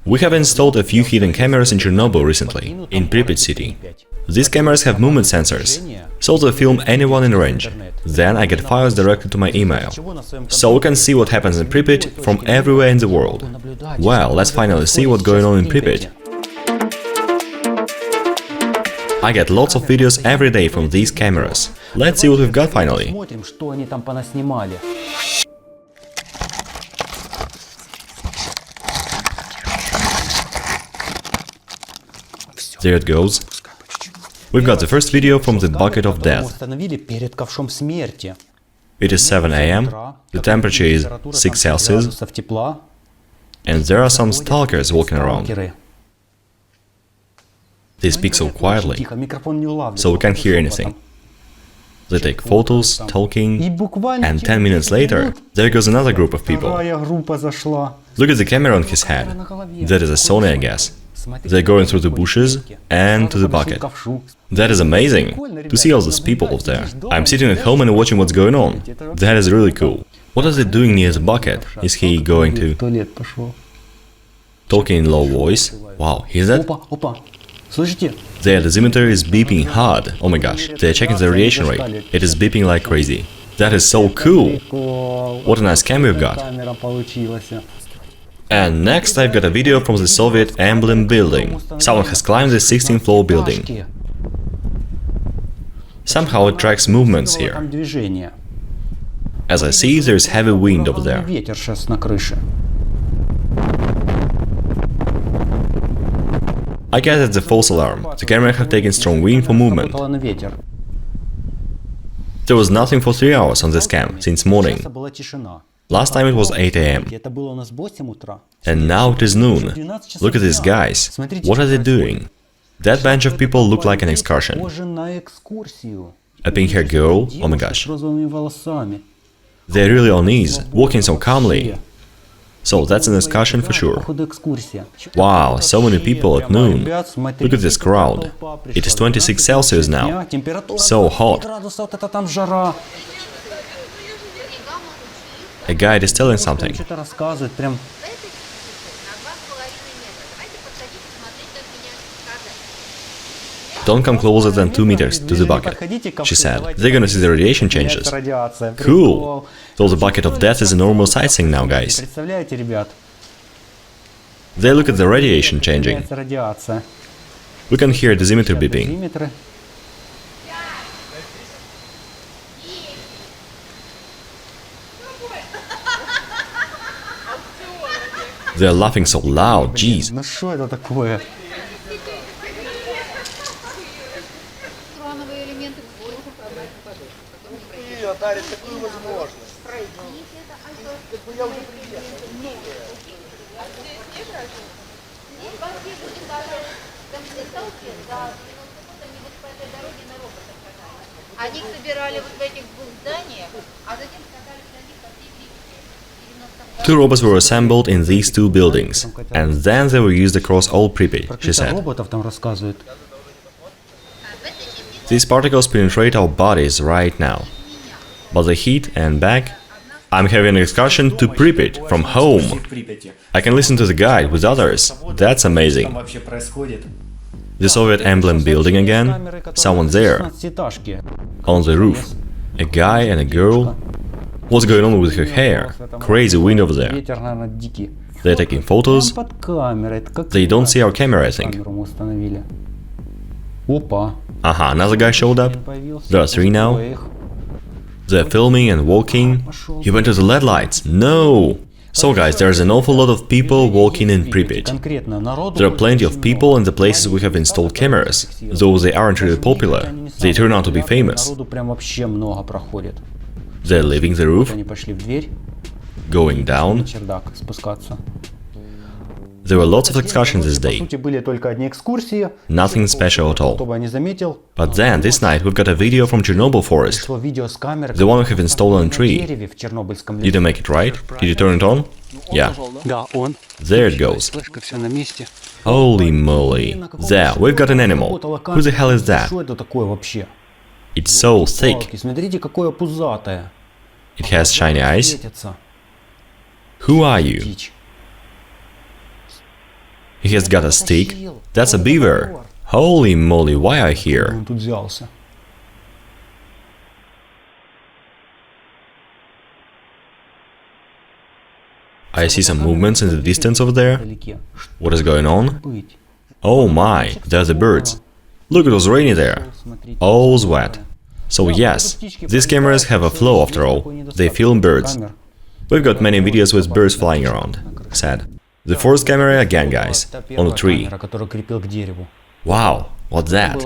We have installed a few hidden cameras in Chernobyl recently, in Pripyat city. These cameras have movement sensors, so they film anyone in range. Then I get files directly to my email. So we can see what happens in Pripyat from everywhere in the world. Well, let's finally see what's going on in Pripyat. I get lots of videos every day from these cameras. Let's see what we've got finally. There it goes. We've got the first video from the bucket of death. It is 7 AM, the temperature is 6 Celsius, and there are some stalkers walking around. They speak so quietly, so we can't hear anything. They take photos, talking, and 10 minutes later, there goes another group of people. Look at the camera on his head. That is a Sony, I guess. They're going through the bushes and to the bucket. That is amazing, to see all these people up there. I'm sitting at home and watching what's going on. That is really cool. What is he doing near the bucket? Is he going to... Talking in low voice? Wow, hear that? Their dosimeter is beeping hard. Oh my gosh, they're checking the radiation rate. It is beeping like crazy. That is so cool! What a nice cam we've got. And next I've got a video from the Soviet emblem building. Someone has climbed the 16th floor building. Somehow it tracks movements here. As I see, there is heavy wind over there. I guess it's a false alarm. The camera had taken strong wind for movement. There was nothing for 3 hours on this cam since morning. Last time it was 8 AM. And now it is noon. Look at these guys. What are they doing? That bunch of people look like an excursion. A pink-haired girl? Oh my gosh. They're really on ease, walking so calmly. So that's an excursion for sure. Wow, so many people at noon. Look at this crowd. It is 26 Celsius now. So hot. A guide is telling something. Don't come closer than 2 meters to the bucket, she said. They're gonna see the radiation changes. Cool! So the bucket of death is a normal sightseeing now, guys. They look at the radiation changing. We can hear dosimeter beeping. They're laughing so loud, jeez. Они их собирали вот в этих двух зданиях, а затем катались на них по всей Pripyat. 2 robots were assembled in these 2 buildings, and then they were used across all Pripyat, she said. These particles penetrate our bodies right now. But the heat and back... I'm having an excursion to Pripyat from home. I can listen to the guide with others. That's amazing. The Soviet emblem building again. Someone there. On the roof. A guy and a girl. What's going on with her hair? Crazy wind over there. They're taking photos. They don't see our camera, I think. Another guy showed up. There are 3 now. They're filming and walking. He went to the LED lights. No! So guys, there's an awful lot of people walking in Pripyat. There are plenty of people in the places we have installed cameras. Though they aren't really popular, they turn out to be famous. They're leaving the roof, going down. There were lots of excursions this day. Nothing special at all. But then, this night, we've got a video from Chernobyl forest. The one we have installed on a tree. Did you make it right? Did you turn it on? Yeah. There it goes. Holy moly. There, we've got an animal. Who the hell is that? It's so thick. It has shiny eyes. Who are you? He has got a stick. That's a beaver. Holy moly, why are you here? I see some movements in the distance over there. What is going on? Oh my, there's the birds. Look, it was rainy there. All's wet. So yes, these cameras have a flow after all. They film birds. We've got many videos with birds flying around. Sad. The fourth camera again, guys. On a tree. Wow, what's that?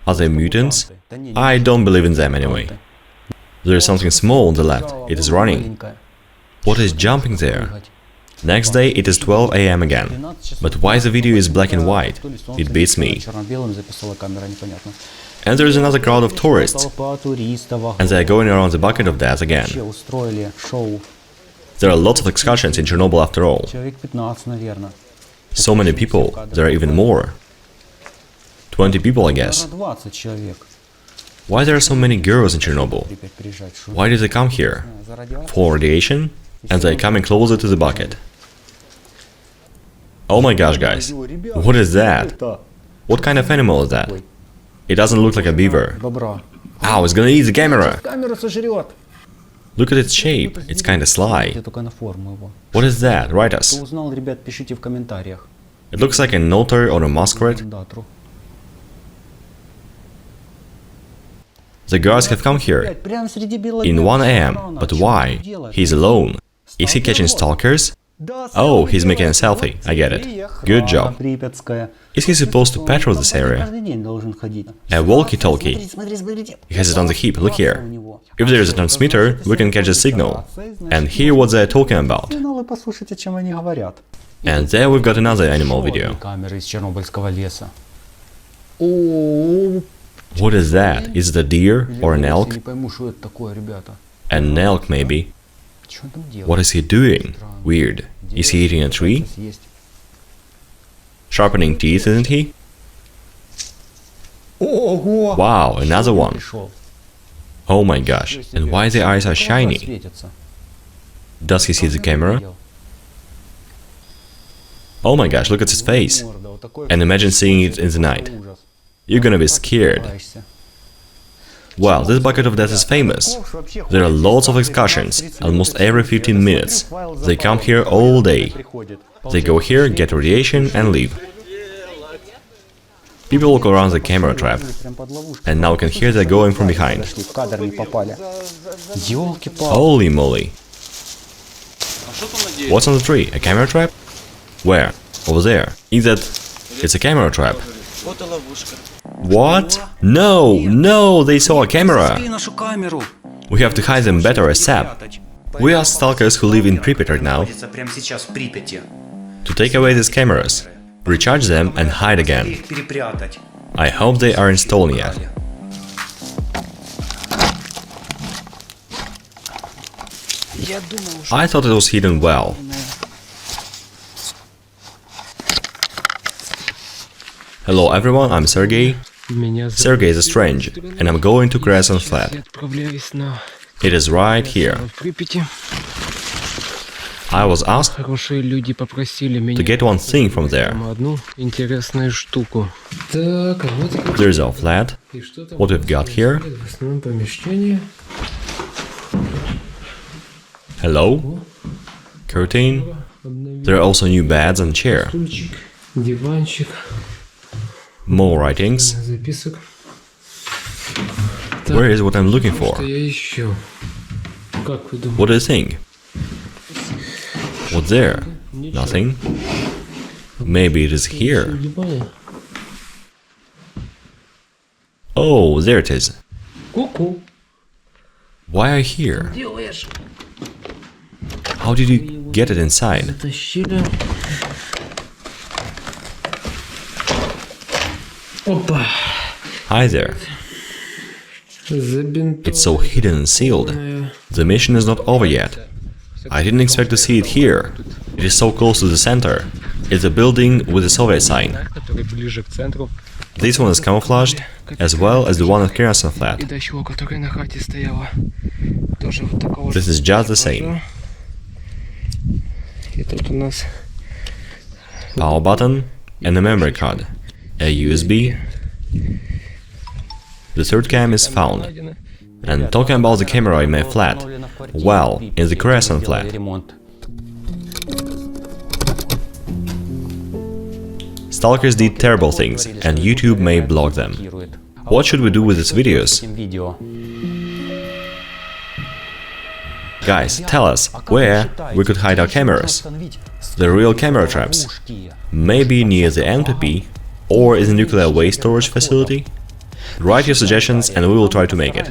Are they mutants? I don't believe in them anyway. There is something small on the left. It is running. What is jumping there? Next day it is 12 AM again. But why the video is black and white? It beats me. And there is another crowd of tourists. And they are going around the bucket of death again. There are lots of excursions in Chernobyl after all. So many people, there are even more. 20 people, I guess. Why there are so many girls in Chernobyl? Why did they come here? For radiation? And they are coming closer to the bucket. Oh my gosh, guys. What is that? What kind of animal is that? It doesn't look like a beaver. Ow, it's gonna eat the camera! Look at its shape, it's kinda sly. What is that? Write us. It looks like an otter or a muskrat. The guards have come here in 1 AM, but why? He's alone. Is he catching stalkers? Oh, he's making a selfie, I get it. Good job. Is he supposed to patrol this area? A walkie-talkie. He has it on the hip, look here. If there is a transmitter, we can catch a signal and hear what they're talking about. And there we've got another animal video. What is that? Is it a deer or an elk? An elk, maybe. What is he doing? Weird. Is he eating a tree? Sharpening teeth, isn't he? Wow, another one. Oh my gosh, and why the eyes are shiny? Does he see the camera? Oh my gosh, look at his face. And imagine seeing it in the night. You're gonna be scared. Well, this bucket of death is famous. There are lots of excursions, almost every 15 minutes. They come here all day. They go here, get radiation and leave. People walk around the camera trap. And now we can hear they're going from behind. Holy moly. What's on the tree? A camera trap? Where? Over there. It's a camera trap. What? No, no, they saw a camera. We have to hide them better ASAP. We are stalkers who live in Pripyat right now. To take away these cameras, recharge them and hide again. I hope they aren't stolen yet. I thought it was hidden well. Hello everyone, I'm Sergey. Sergey is a strange, and I'm going to Kreosan flat. It is right here. I was asked to get one thing from there. There's our flat. What we've got here? Hello? Curtain. There are also new beds and chair. More writings. Where is what I'm looking for? What do you think? What's there? Nothing. Maybe it is here. Oh, there it is. Why are you here? How did you get it inside? Hi there. It's so hidden and sealed. The mission is not over yet. I didn't expect to see it here. It is so close to the center. It's a building with a Soviet sign. This one is camouflaged, as well as the one at Kreosan flat. This is just the same. Power button, and a memory card, a USB. The third cam is found. And talking about the camera in my flat, well, in the Kreosan flat. Stalkers did terrible things, and YouTube may block them. What should we do with these videos? Guys, tell us where we could hide our cameras. The real camera traps. Maybe near the MTP or in the nuclear waste storage facility? Write your suggestions and we will try to make it.